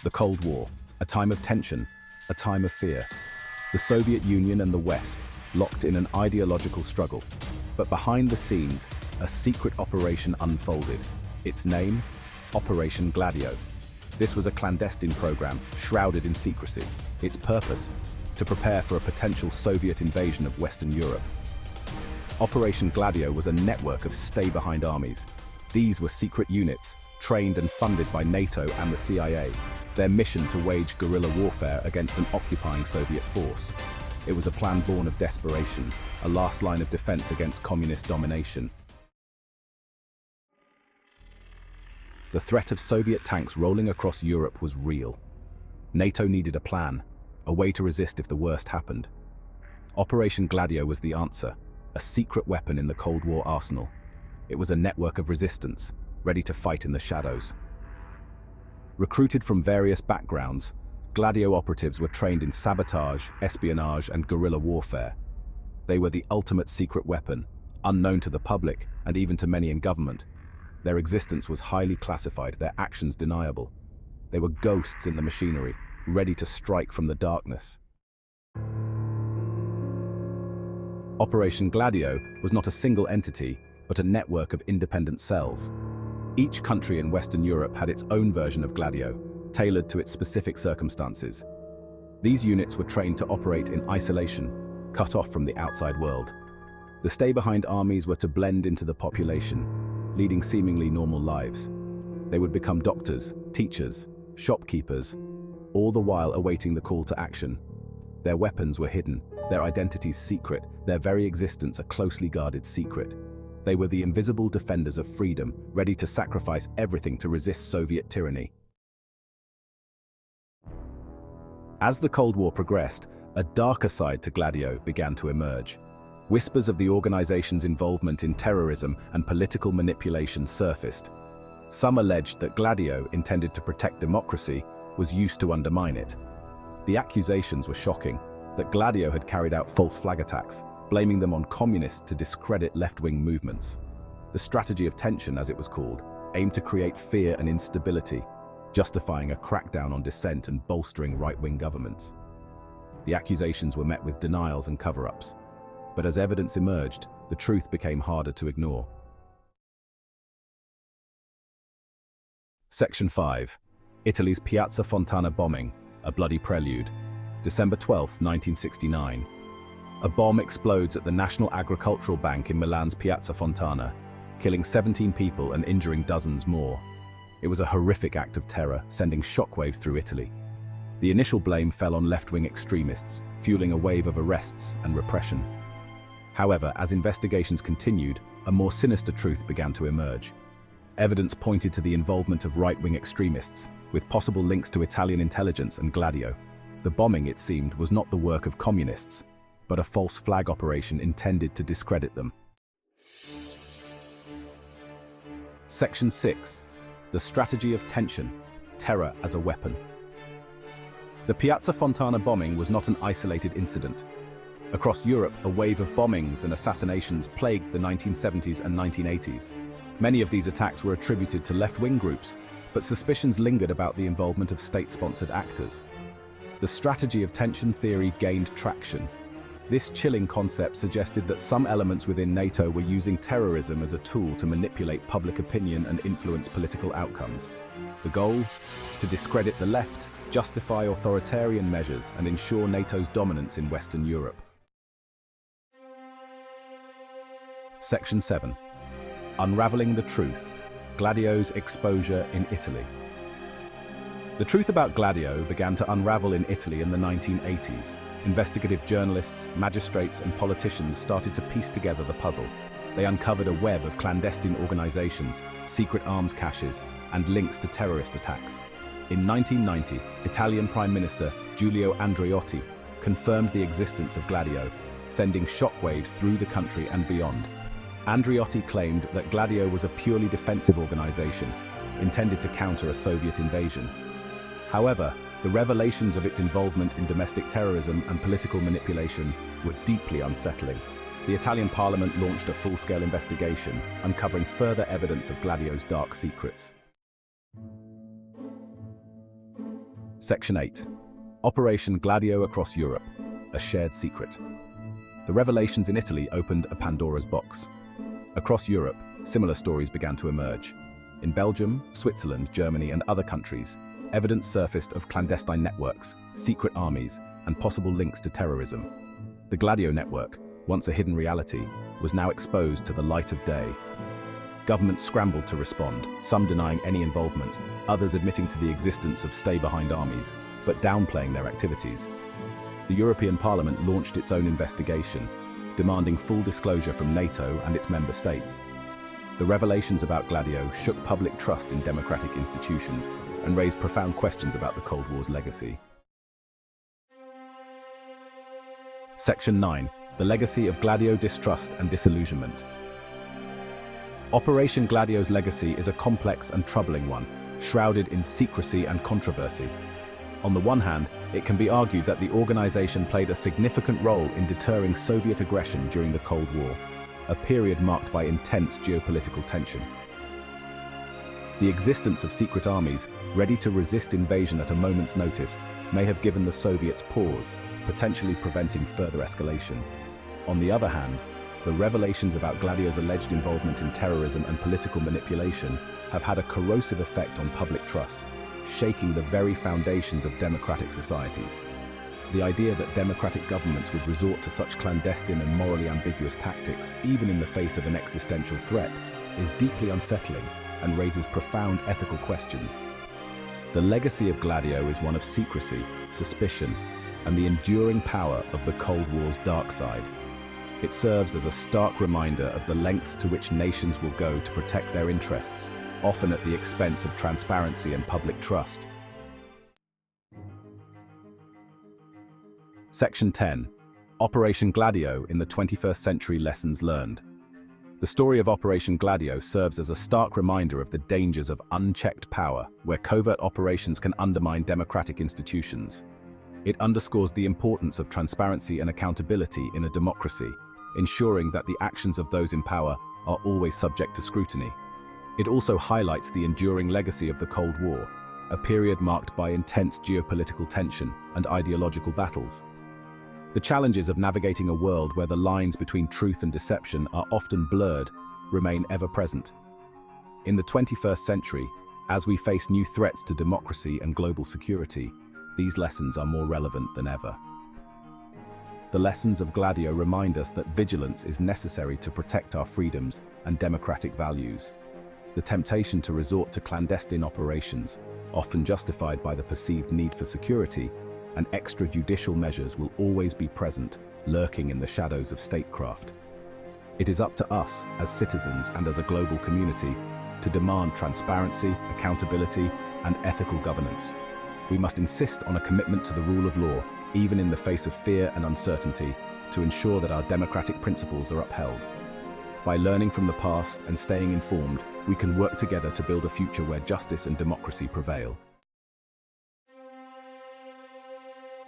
The Cold War, a time of tension, a time of fear. The Soviet Union and the West, locked in an ideological struggle. But behind the scenes, a secret operation unfolded. Its name? Operation Gladio. This was a clandestine program, shrouded in secrecy. Its purpose? To prepare for a potential Soviet invasion of Western Europe. Operation Gladio was a network of stay-behind armies. These were secret units, trained and funded by NATO and the CIA. Their mission to wage guerrilla warfare against an occupying Soviet force. It was a plan born of desperation, a last line of defense against communist domination. The threat of Soviet tanks rolling across Europe was real. NATO needed a plan, a way to resist if the worst happened. Operation Gladio was the answer, a secret weapon in the Cold War arsenal. It was a network of resistance, ready to fight in the shadows. Recruited from various backgrounds, Gladio operatives were trained in sabotage, espionage, and guerrilla warfare. They were the ultimate secret weapon, unknown to the public and even to many in government. Their existence was highly classified, their actions deniable. They were ghosts in the machinery, ready to strike from the darkness. Operation Gladio was not a single entity, but a network of independent cells. Each country in Western Europe had its own version of Gladio, tailored to its specific circumstances. These units were trained to operate in isolation, cut off from the outside world. The stay-behind armies were to blend into the population, leading seemingly normal lives. They would become doctors, teachers, shopkeepers, all the while awaiting the call to action. Their weapons were hidden, their identities secret, their very existence a closely guarded secret. They were the invisible defenders of freedom, ready to sacrifice everything to resist Soviet tyranny. As the Cold War progressed, a darker side to Gladio began to emerge. Whispers of the organization's involvement in terrorism and political manipulation surfaced. Some alleged that Gladio, intended to protect democracy, was used to undermine it. The accusations were shocking, that Gladio had carried out false flag attacks, blaming them on communists to discredit left-wing movements. The strategy of tension, as it was called, aimed to create fear and instability, justifying a crackdown on dissent and bolstering right-wing governments. The accusations were met with denials and cover-ups, but as evidence emerged, the truth became harder to ignore. Section 5. Italy's Piazza Fontana bombing, a bloody prelude. December 12, 1969. A bomb explodes at the National Agricultural Bank in Milan's Piazza Fontana, killing 17 people and injuring dozens more. It was a horrific act of terror, sending shockwaves through Italy. The initial blame fell on left-wing extremists, fueling a wave of arrests and repression. However, as investigations continued, a more sinister truth began to emerge. Evidence pointed to the involvement of right-wing extremists, with possible links to Italian intelligence and Gladio. The bombing, it seemed, was not the work of communists, but a false flag operation intended to discredit them. Section 6. The strategy of tension, terror as a weapon. The Piazza Fontana bombing was not an isolated incident. Across Europe, a wave of bombings and assassinations plagued the 1970s and 1980s. Many of these attacks were attributed to left-wing groups, but suspicions lingered about the involvement of state-sponsored actors. The strategy of tension theory gained traction. This chilling concept suggested that some elements within NATO were using terrorism as a tool to manipulate public opinion and influence political outcomes. The goal? To discredit the left, justify authoritarian measures, and ensure NATO's dominance in Western Europe. Section 7. Unraveling the truth, Gladio's exposure in Italy. The truth about Gladio began to unravel in Italy in the 1980s. Investigative journalists, magistrates, and politicians started to piece together the puzzle. They uncovered a web of clandestine organizations, secret arms caches, and links to terrorist attacks. In 1990, Italian Prime Minister Giulio Andreotti confirmed the existence of Gladio, sending shockwaves through the country and beyond. Andreotti claimed that Gladio was a purely defensive organization, intended to counter a Soviet invasion. However, the revelations of its involvement in domestic terrorism and political manipulation were deeply unsettling. The Italian parliament launched a full-scale investigation, uncovering further evidence of Gladio's dark secrets. Section 8. Operation Gladio across Europe, a shared secret. The revelations in Italy opened a Pandora's box. Across Europe, similar stories began to emerge. In Belgium, Switzerland, Germany, and other countries, evidence surfaced of clandestine networks, secret armies, and possible links to terrorism. The Gladio network, once a hidden reality, was now exposed to the light of day. Governments scrambled to respond, some denying any involvement, others admitting to the existence of stay-behind armies, but downplaying their activities. The European Parliament launched its own investigation, demanding full disclosure from NATO and its member states. The revelations about Gladio shook public trust in democratic institutions and raised profound questions about the Cold War's legacy. Section 9. The legacy of Gladio: distrust and disillusionment. Operation Gladio's legacy is a complex and troubling one, shrouded in secrecy and controversy. On the one hand, it can be argued that the organization played a significant role in deterring Soviet aggression during the Cold War, a period marked by intense geopolitical tension. The existence of secret armies, ready to resist invasion at a moment's notice, may have given the Soviets pause, potentially preventing further escalation. On the other hand, the revelations about Gladio's alleged involvement in terrorism and political manipulation have had a corrosive effect on public trust, shaking the very foundations of democratic societies. The idea that democratic governments would resort to such clandestine and morally ambiguous tactics, even in the face of an existential threat, is deeply unsettling and raises profound ethical questions. The legacy of Gladio is one of secrecy, suspicion, and the enduring power of the Cold War's dark side. It serves as a stark reminder of the lengths to which nations will go to protect their interests, often at the expense of transparency and public trust. Section 10. Operation Gladio in the 21st Century: Lessons Learned. The story of Operation Gladio serves as a stark reminder of the dangers of unchecked power, where covert operations can undermine democratic institutions. It underscores the importance of transparency and accountability in a democracy, ensuring that the actions of those in power are always subject to scrutiny. It also highlights the enduring legacy of the Cold War, a period marked by intense geopolitical tension and ideological battles. The challenges of navigating a world where the lines between truth and deception are often blurred remain ever present. In the 21st century, as we face new threats to democracy and global security, these lessons are more relevant than ever. The lessons of Gladio remind us that vigilance is necessary to protect our freedoms and democratic values. The temptation to resort to clandestine operations, often justified by the perceived need for security, and extrajudicial measures will always be present, lurking in the shadows of statecraft. It is up to us, as citizens and as a global community, to demand transparency, accountability, and ethical governance. We must insist on a commitment to the rule of law, even in the face of fear and uncertainty, to ensure that our democratic principles are upheld. By learning from the past and staying informed, we can work together to build a future where justice and democracy prevail.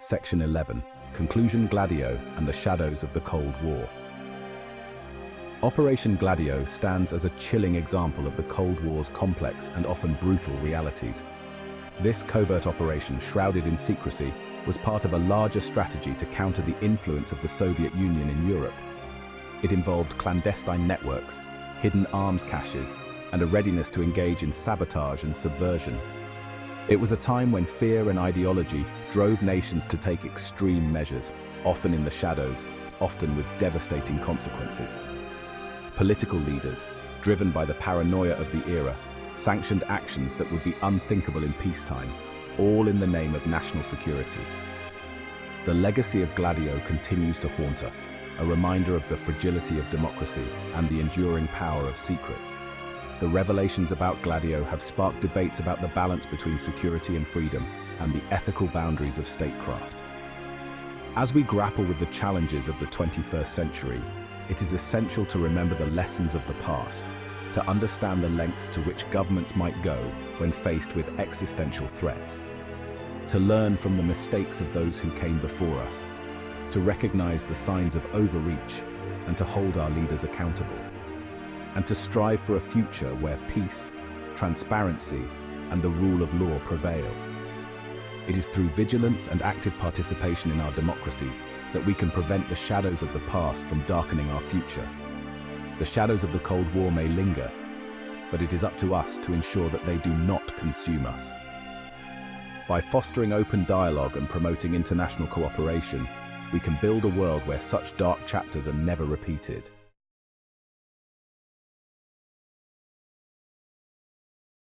Section 11. Conclusion: Gladio and the Shadows of the Cold War. Operation Gladio stands as a chilling example of the Cold War's complex and often brutal realities. This covert operation, shrouded in secrecy, was part of a larger strategy to counter the influence of the Soviet Union in Europe. It involved clandestine networks, hidden arms caches, and a readiness to engage in sabotage and subversion. It was a time when fear and ideology drove nations to take extreme measures, often in the shadows, often with devastating consequences. Political leaders, driven by the paranoia of the era, sanctioned actions that would be unthinkable in peacetime, all in the name of national security. The legacy of Gladio continues to haunt us, a reminder of the fragility of democracy and the enduring power of secrets. The revelations about Gladio have sparked debates about the balance between security and freedom and the ethical boundaries of statecraft. As we grapple with the challenges of the 21st century, it is essential to remember the lessons of the past, to understand the lengths to which governments might go when faced with existential threats, to learn from the mistakes of those who came before us, to recognize the signs of overreach and to hold our leaders accountable, and to strive for a future where peace, transparency, and the rule of law prevail. It is through vigilance and active participation in our democracies that we can prevent the shadows of the past from darkening our future. The shadows of the Cold War may linger, but it is up to us to ensure that they do not consume us. By fostering open dialogue and promoting international cooperation, we can build a world where such dark chapters are never repeated.